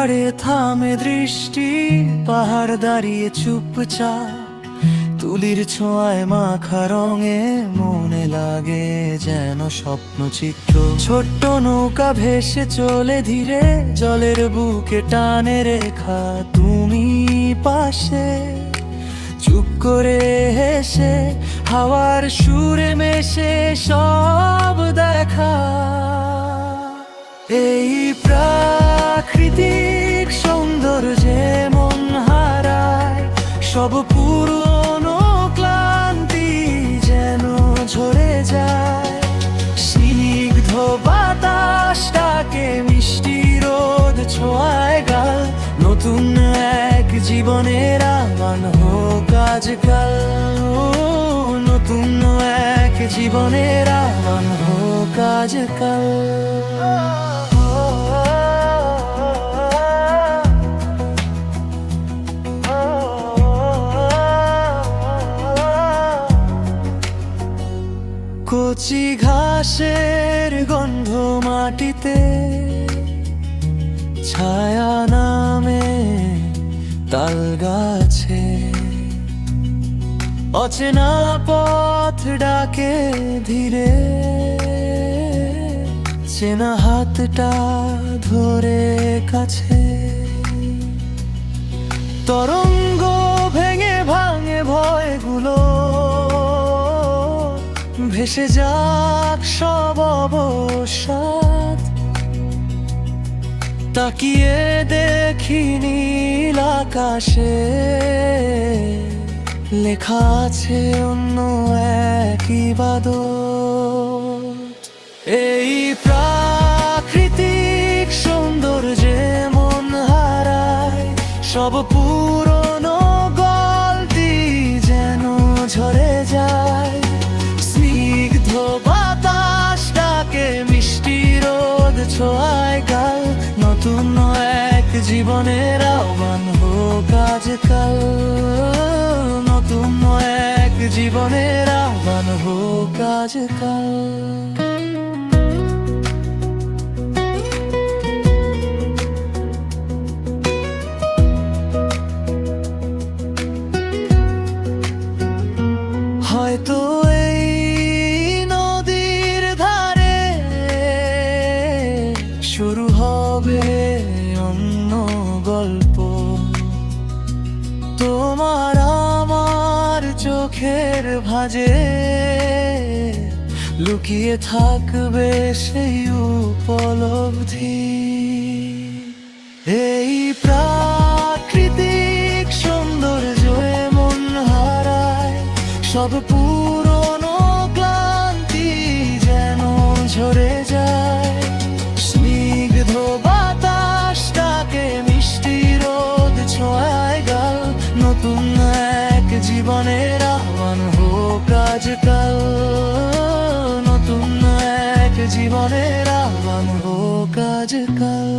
পাহাড়ে থামে দৃষ্টি, পাহাড় দাঁড়িয়ে চুপচাপ, তুলির ছোঁয়ায় মাখা রঙে মনে লাগে যেন স্বপ্নচিত্র। ছোট্ট নৌকা ভেসে চলে ধীরে, জলের বুকে টানে রেখা তুমি পাশে, চুপ করে হেসে হাওয়ার সুরে মেশে সব দেখা। এই প্রাকৃতিক সৌন্দর্যে মন হারায়, সব পুরনো ক্লান্তি যেন ঝরে যায়। স্নিগ্ধ বাতাসটাকে মিষ্টি রোদ ছোঁয়ায় গাল, নতুন এক জীবনের আহ্বান হোক আজকাল। নতুন এক জীবনের আহ্বান হোক আজকাল। কচি ঘাসের গন্ধ মাটিতে, ছায়া নামে তাল গাছে, অচেনা পথ ডাকে ধীরে, চেনা হাতটা ধরে কাছে। তরঙ্গ ভেঙে ভাঙে ভয়গুলো, ভেসে যাক সব অবসাদ। তাকিয়ে দেখি নীল আকাশে, লেখা আছে অন্য এক ইবাদত। এই প্রাকৃতিক সৌন্দর্যে মন হারায়, সব পুরনো গল্পি যেন ঝরে যায়। স্নিগ্ধ বাতাসটাকে মিষ্টি রোদ ছোঁয়ায় গাল, নতুন এক জীবনের আহ্বান হোক আজকাল। নতুন এক জীবনের আহ্বান হোক আজকাল। হয়তো এই নদীর ধারে শুরু হবে অন্য গল্প। তোমার আমার চোখের ভাঁজে লুকিয়ে থাকবে সেই উপলব্ধি। এই প্রাকৃতিক সৌন্দর্যে মন হারায়, সব পুরনো ক্লান্তি যেন ঝরে যায়। স্নিগ্ধ বাতাসটাকে মিষ্টি রোদ ছোঁয়ায় গাল, নতুন এক জীবনের আহ্বান হোক আজকাল। নতুন এক জীবনের আহ্বান হোক আজকাল।